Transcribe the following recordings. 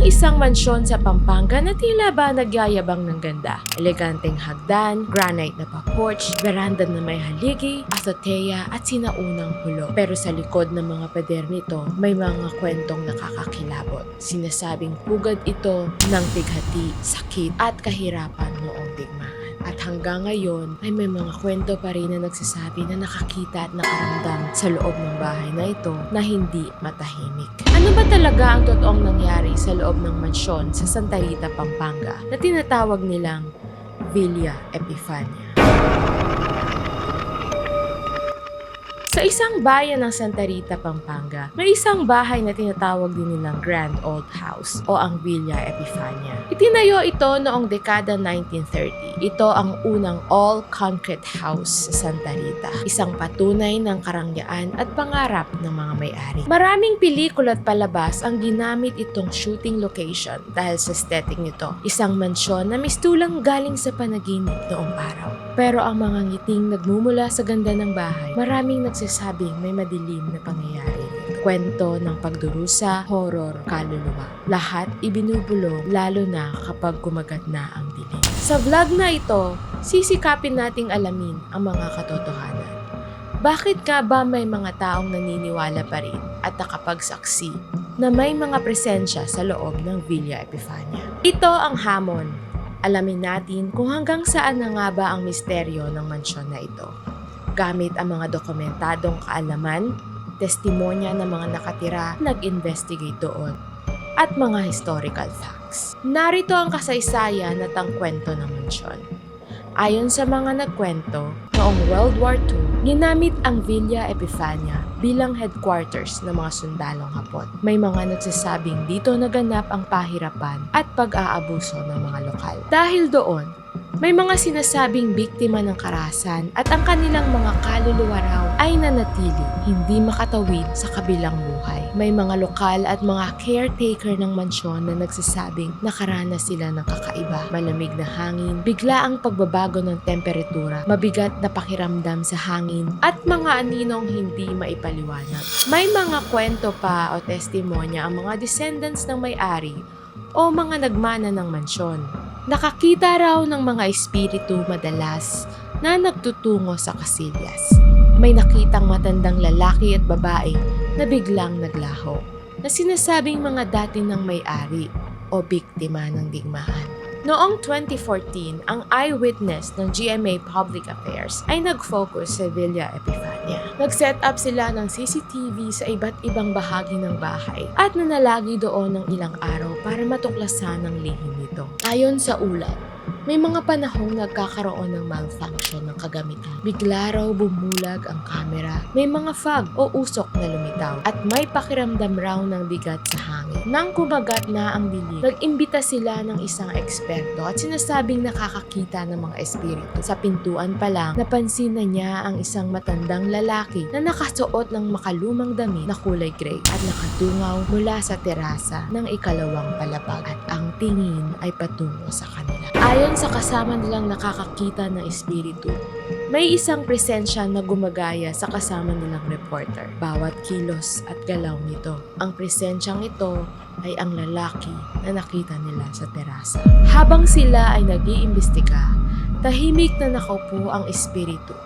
isang mansyon sa Pampanga na tila ba nagyayabang ng ganda. Eleganteng hagdan, granite na pa-porch, veranda na may haligi, azotea at sinaunang pulo. Pero sa likod ng mga pader nito, may mga kwentong nakakakilabot. Sinasabing pugad ito ng bighati, sakit at kahirapan noong digmaan. At hanggang ngayon ay may mga kwento pa rin na nagsasabi na nakakita at nakaramdam sa loob ng bahay na ito na hindi matahimik. Ano ba talaga ang totoong nangyari sa loob ng mansyon sa Santa Rita, Pampanga na tinatawag nilang Villa Epifania? Sa isang bayan ng Santa Rita, Pampanga, may isang bahay na tinatawag din nilang Grand Old House o ang Villa Epifania. Itinayo ito noong dekada 1930. Ito ang unang all-concrete house sa Santa Rita. Isang patunay ng karangyaan at pangarap ng mga may-ari. Maraming pelikula at palabas ang ginamit itong shooting location dahil sa aesthetic nito. Isang mansyon na mistulang galing sa panaginip noong araw. Pero ang mga ngiting nagmumula sa ganda ng bahay, maraming nagsasabing may madilim na pangyayari rito. Kwento ng pagdurusa, horror, kaluluwa. Lahat ibinubulong lalo na kapag kumagat na ang dilim. Sa vlog na ito, sisikapin nating alamin ang mga katotohanan. Bakit nga ba may mga taong naniniwala pa rin at nakapagsaksi na may mga presensya sa loob ng Villa Epifania? Ito ang hamon. Alamin natin kung hanggang saan na nga ba ang misteryo ng mansyon na ito. Gamit ang mga dokumentadong kaalaman, testimonya ng mga nakatira, nag-investigate doon, at mga historical facts. Narito ang kasaysayan at ang kwento ng mansyon. Ayon sa mga nagkwento, noong World War II, ginamit ang Villa Epifania bilang headquarters ng mga sundalong Hapon. May mga nagsasabing dito naganap ang pahirapan at pag-aabuso ng mga lokal. Dahil doon, may mga sinasabing biktima ng karahasan at ang kanilang mga kaluluwa raw ay nanatili, hindi makatawid sa kabilang buhay. May mga lokal at mga caretaker ng mansyon na nagsasabing nakaranas sila ng kakaiba, malamig na hangin, biglaang pagbabago ng temperatura, mabigat na pakiramdam sa hangin, at mga aninong hindi maipaliwanag. May mga kwento pa o testimonya ang mga descendants ng may-ari o mga nagmana ng mansyon. Nakakita raw ng mga espiritu madalas na nagtutungo sa kasillas. May nakitang matandang lalaki at babae na biglang naglaho, na sinasabing mga dati ng may-ari o biktima ng digmaan. Noong 2014, ang eyewitness ng GMA Public Affairs ay nag-focus sa Villa Epifania. Nag-set up sila ng CCTV sa iba't ibang bahagi ng bahay at nanalagi doon ng ilang araw para matuklasan ang lihim nito. Ayon sa ulat, may mga panahong nagkakaroon ng malfunction ng kagamitan. Bigla raw bumulag ang kamera, may mga fog o usok na lumitaw, at may pakiramdam raw ng bigat sa hangin. Nang kumagat na ang dilim, nag-imbita sila ng isang eksperto at sinasabing nakakakita ng mga espiritu. Sa pintuan pa lang, napansin na niya ang isang matandang lalaki na nakasuot ng makalumang damit na kulay gray at nakatungaw mula sa terasa ng ikalawang palapag, at ang tingin ay patungo sa kanila. Ayon sa kasama nilang nakakakita ng espiritu, may isang presensya na gumagaya sa kasama nilang reporter. Bawat kilos at galaw nito. Ang presensyang ito ay ang lalaki na nakita nila sa terasa. Habang sila ay nag-iimbestiga, tahimik na nakaupo ang espiritu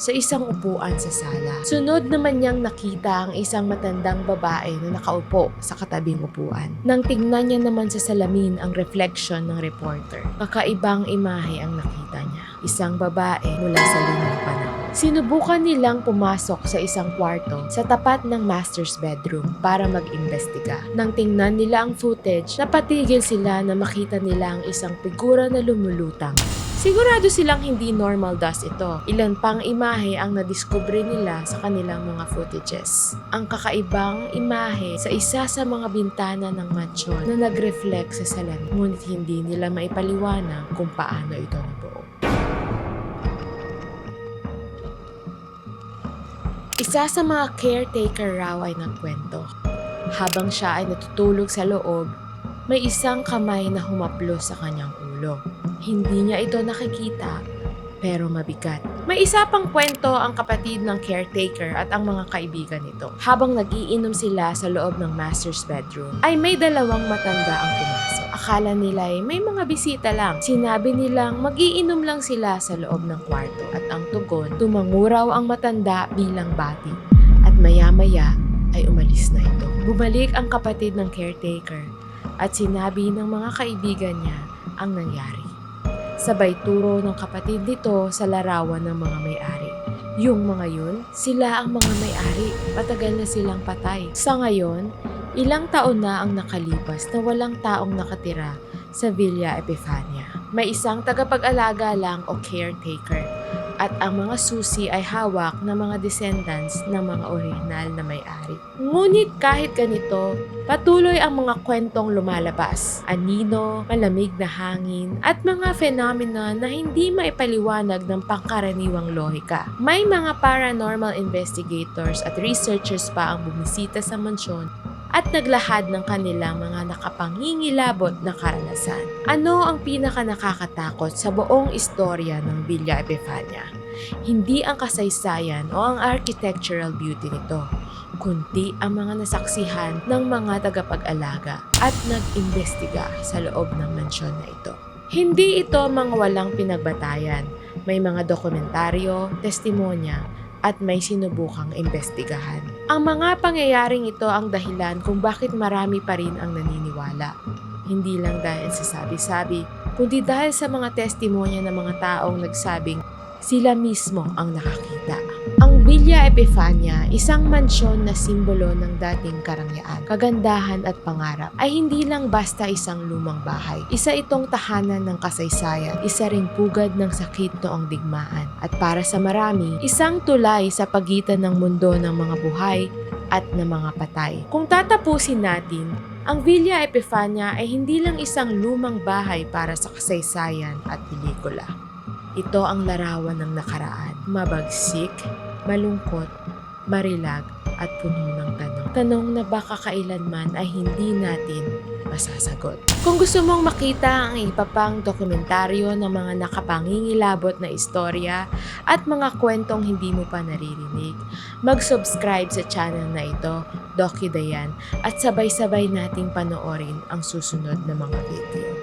sa isang upuan sa sala. Sunod naman niyang nakita ang isang matandang babae na nakaupo sa katabing upuan. Nang tignan niya naman sa salamin ang reflection ng reporter, kakaibang imahe ang nakita niya. Isang babae mula sa lumang panahon. Sinubukan nilang pumasok sa isang kwarto sa tapat ng master's bedroom para mag-imbestiga. Nang tingnan nila ang footage, napatigil sila na makita nila ang isang figura na lumulutang. Sigurado silang hindi normal dust ito. Ilan pang imahe ang nadiskubre nila sa kanilang mga footages. Ang kakaibang imahe sa isa sa mga bintana ng mansyon na nag-reflect sa salamin, ngunit hindi nila maipaliwanag kung paano ito nabuo. Isa sa mga caretaker raw ay nagkwento. Habang siya ay natutulog sa loob, may isang kamay na humaplos sa kanyang ulo. Hindi niya ito nakikita, pero mabigat May isa pang kwento ang kapatid ng caretaker at ang mga kaibigan nito. Habang nag-iinom sila sa loob ng master's bedroom, ay may dalawang matanda ang pumasok. Akala nila ay may mga bisita lang. Sinabi nilang mag-iinom lang sila sa loob ng kwarto at ang tugon, tumanguraw ang matanda bilang bati at maya-maya ay umalis na ito. Bumalik ang kapatid ng caretaker at sinabi ng mga kaibigan niya ang nangyari. Sabay turo ng kapatid nito sa larawan ng mga may-ari. Yung mga yun, sila ang mga may-ari. Matagal na silang patay. Sa ngayon, ilang taon na ang nakalipas na walang taong nakatira sa Villa Epifania. May isang tagapag-alaga lang o caretaker at ang mga susi ay hawak ng mga descendants ng mga orihinal na may-ari. Ngunit kahit ganito, patuloy ang mga kwentong lumalabas. Anino, malamig na hangin, at mga phenomena na hindi maipaliwanag ng pangkaraniwang lohika. May mga paranormal investigators at researchers pa ang bumisita sa mansyon at naglahad ng kanilang mga nakapangingilabot na karanasan. Ano ang pinaka nakakatakot sa buong istorya ng Villa Epifania? Hindi ang kasaysayan o ang architectural beauty nito, kundi ang mga nasaksihan ng mga tagapag-alaga at nag-imbestiga sa loob ng mansyon na ito. Hindi ito mga walang pinagbatayan. May mga dokumentaryo, testimonya, at may sinubukang imbestigahan. Ang mga pangyayaring ito ang dahilan kung bakit marami pa rin ang naniniwala. Hindi lang dahil sa sabi-sabi, kundi dahil sa mga testimonya ng mga taong nagsabing sila mismo ang nakakita. Ang Villa Epifania, isang mansyon na simbolo ng dating karangyaan, kagandahan at pangarap, ay hindi lang basta isang lumang bahay. Isa itong tahanan ng kasaysayan, isa ring pugad ng sakit noong digmaan. At para sa marami, isang tulay sa pagitan ng mundo ng mga buhay at ng mga patay. Kung tatapusin natin, ang Villa Epifania ay hindi lang isang lumang bahay para sa kasaysayan at pelikula. Ito ang larawan ng nakaraan, mabagsik, malungkot, marilag at puno ng tanong. Tanong na baka kailanman ay hindi natin masasagot. Kung gusto mong makita ang iba pang dokumentaryo ng mga nakapangingilabot na istorya at mga kwentong hindi mo pa naririnig, mag-subscribe sa channel na ito, Doki Dayan, at sabay-sabay nating panoorin ang susunod na mga video.